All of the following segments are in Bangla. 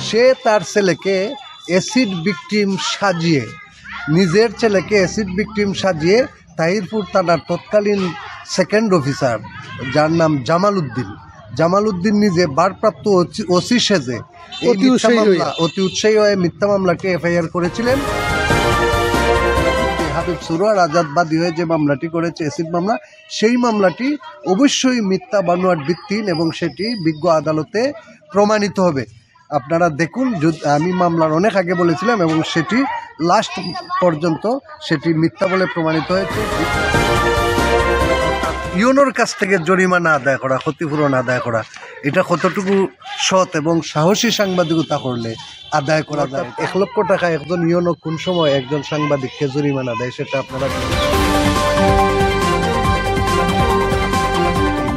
সে তার ছেলেকে অ্যাসিড ভিকটিম সাজিয়ে, নিজের ছেলেকে অ্যাসিড ভিকটিম সাজিয়ে তাহিরপুর থানার তৎকালীন সেকেন্ড অফিসার, যার নাম জামাল উদ্দিন নিজে ভারপ্রাপ্ত ওসি সেজে অতি উৎসাহী হয়ে মিথ্যা মামলাটি এফআইআর করেছিলেন। হাবিব সুরোয়ার আজাদ বাদী হয়ে যে মামলাটি করেছে অ্যাসিড মামলা, সেই মামলাটি অবশ্যই মিথ্যা বানোয়াট ভিত্তিহীন এবং সেটি বিজ্ঞ আদালতে প্রমাণিত হবে। আপনারা দেখুন, আমি মামলার অনেক আগে বলেছিলাম এবং সেটি লাস্ট পর্যন্ত সেটি মিথ্যা বলে প্রমাণিত হয়েছে। ইউনোর কাছ থেকে জরিমানা আদায় করা, ক্ষতিপূরণ আদায় করা, এটা কতটুকু সৎ এবং সাহসী সাংবাদিকতা করলে আদায় করা যায়। 1 লক্ষ টাকা একজন ইউনো কোন সময় একজন সাংবাদিককে জরিমানা দেয় সেটা আপনারা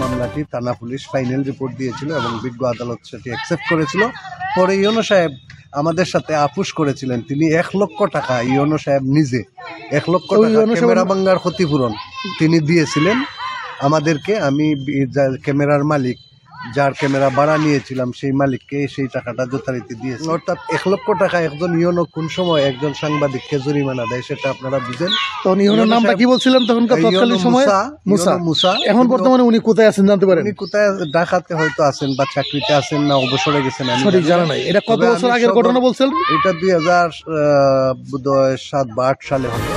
মামলাটি থানা পুলিশ ফাইনাল রিপোর্ট দিয়েছিল এবং বিজ্ঞ আদালত সেটি অ্যাকসেপ্ট করেছিল। পরে ইউনো সাহেব আমাদের সাথে আপুস করেছিলেন, তিনি 1 লক্ষ টাকা, ইউনো সাহেব নিজে 1 লক্ষ টাকা ক্যামেরা ভাঙ্গার ক্ষতিপূরণ তিনি দিয়েছিলেন আমাদেরকে। আমি ক্যামেরার মালিক, যার ক্যামেরা ভাড়া নিয়েছিলাম, সেই মালিককে সেই টাকাটা যথারীতি দিয়েছি। অর্থাৎ 1 লক্ষ টাকা একজন ইউনো কোন সময় একজন সাংবাদিককে জরিমানা দেয় সেটা আপনারা বুঝেন। তখন ইউনোর নামটা কি বলছিলেন তখনকার তৎকালীন সময়? মুসা। এখন বর্তমানে উনি কোথায় আছেন জানতে পারেন? উনি কোথায়, ঢাকাতে হয়তো আছেন বা চাকরিতে আছেন না অবসরে গেছেন, আমি সঠিক জানা নাই। এটা কত বছর আগের ঘটনা বলছেন? এটা 2007 বা 2008 সালে হবে।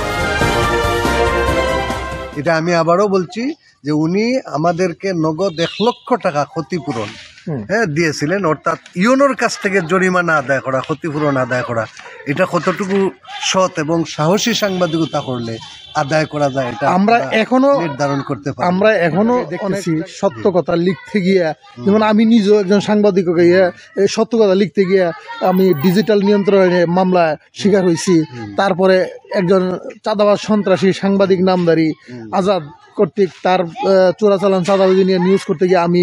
এটা আমি আবারও বলছি যে উনি আমাদেরকে নগদ 1 লক্ষ টাকা ক্ষতিপূরণ দিয়েছিলেন। অর্থাৎ ইউনোর কাছ থেকে জরিমানা আদায় করা, ক্ষতিপূরণ আদায় করা, এটা কতটুকু সৎ এবং সাহসী সাংবাদিকতা করলে আদায় করা যায় এটা আমরা এখনো নির্ধারণ করতে পারি। আমরা এখনো দেখতেছি সত্য কথা লিখতে গিয়া, যেমন আমি নিজেও একজন সাংবাদিক গিয়ে সত্য কথা লিখতে গিয়া আমি ডিজিটাল নিয়ন্ত্রণে মামলা শিকার হয়েছি। তারপরে একজন চাঁদাবাজ সন্ত্রাসী সাংবাদিক নামধারী আজাদ কর্তৃক তার চোরাচালান চাঁদাবাজি নিয়ে নিউজ করতে গিয়ে আমি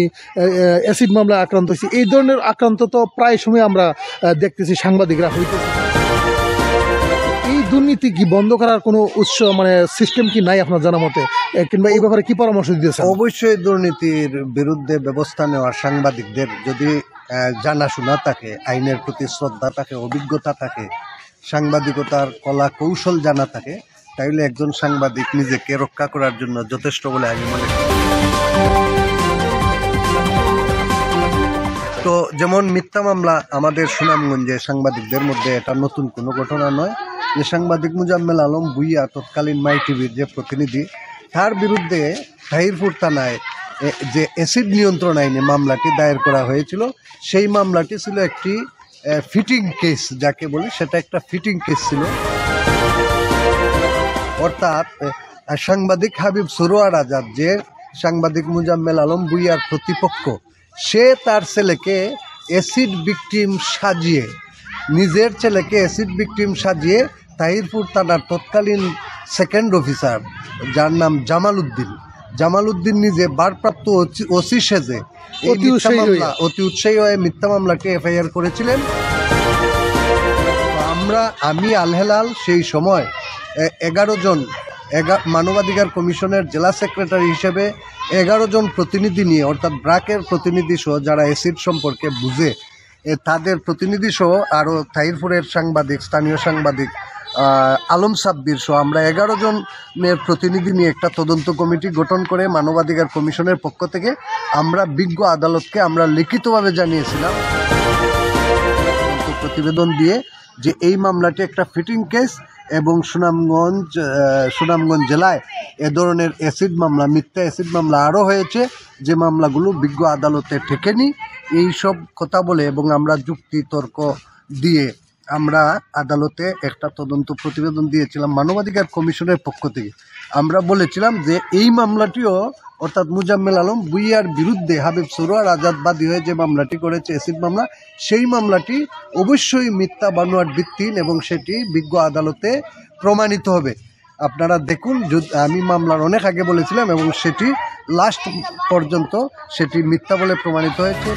অ্যাসিড মামলায় আক্রান্ত হয়েছি। এই ধরনের আক্রান্ত তো প্রায় সময় আমরা দেখতেছি সাংবাদিকরা হইতেছে। এই দুর্নীতি কি বন্ধ করার কোনো উৎস সিস্টেম কি নাই আপনার জানা মতে, কিংবা এই ব্যাপারে কি পরামর্শ দিয়েছেন? অবশ্যই দুর্নীতির বিরুদ্ধে ব্যবস্থা নেওয়া সাংবাদিকদের যদি জানাশোনা থাকে, আইনের প্রতি শ্রদ্ধা থাকে, অভিজ্ঞতা থাকে, সাংবাদিকতার কলা কৌশল জানা থাকে, তাইলে একজন সাংবাদিক নিজেকে রক্ষা করার জন্য যথেষ্ট বলে আমি মনে করি। তো যেমন মিথ্যা মামলা আমাদের সুনামগঞ্জে সাংবাদিকদের মধ্যে এটা নতুন কোনো ঘটনা নয়। যে সাংবাদিক মুজাম্মেল আলম ভুইয়া, তৎকালীন মাই টিভির যে প্রতিনিধি, তার বিরুদ্ধে তাহিরপুর থানায় যে অ্যাসিড নিয়ন্ত্রণ আইনে মামলাটি দায়ের করা হয়েছিল, সেই মামলাটি ছিল একটি ফিটিং কেস, যাকে বলি সেটা একটা ফিটিং কেস ছিল। অর্থাৎ সাংবাদিক হাবিব সুরোয়ার আজাদ, যে সাংবাদিক মুজাম্মেল আলম ভুইয়ার প্রতিপক্ষ, সে তার ছেলেকে অ্যাসিড ভিকটিম সাজিয়ে, নিজের ছেলেকে অ্যাসিড ভিকটিম সাজিয়ে তাহিরপুর থানার তৎকালীন সেকেন্ড অফিসার, যার নাম জামাল উদ্দিন নিজে ভারপ্রাপ্ত ওসি সেজে অতি উৎসাহী হয়ে মিথ্যা মামলাটি এফআইআর করেছিলেন। আমি আলহেলাল সেই সময় 11 জন মানবাধিকার কমিশনের জেলা সেক্রেটারি হিসেবে 11 জন প্রতিনিধি নিয়ে, অর্থাৎ ব্রাকের প্রতিনিধি সহ যারা অ্যাসিড সম্পর্কে বুঝে, তাদের প্রতিনিধি সহ আরও তাহিরপুরের সাংবাদিক, স্থানীয় সাংবাদিক আলম সাব্বির সহ আমরা 11 জনের প্রতিনিধি নিয়ে একটা তদন্ত কমিটি গঠন করে মানবাধিকার কমিশনের পক্ষ থেকে আমরা বিজ্ঞ আদালতকে আমরা লিখিতভাবে জানিয়েছিলাম, প্রতিবেদন দিয়ে, যে এই মামলাটি একটা ফিটিং কেস এবং সুনামগঞ্জ জেলায় এ ধরনের অ্যাসিড মামলা, মিথ্যা অ্যাসিড মামলা আরও হয়েছে, যে মামলাগুলো বিজ্ঞ আদালতে ঠেকেনি, এই সব কথা বলে এবং আমরা যুক্তি তর্ক দিয়ে আমরা আদালতে একটা তদন্ত প্রতিবেদন দিয়েছিলাম মানবাধিকার কমিশনের পক্ষ থেকে। আমরা বলেছিলাম যে এই মামলাটিও, অর্থাৎ মুজাম্মেল আলম ভুইয়ার বিরুদ্ধে হাবিব সুরোয়ার আজাদ বাদী হয়ে যে মামলাটি করেছে অ্যাসিড মামলা, সেই মামলাটি অবশ্যই মিথ্যা বানোয়াট ভিত্তিহীন এবং সেটি বিজ্ঞ আদালতে প্রমাণিত হবে। আপনারা দেখুন, আমি মামলার অনেক আগে বলেছিলাম এবং সেটি লাস্ট পর্যন্ত সেটি মিথ্যা বলে প্রমাণিত হয়েছে।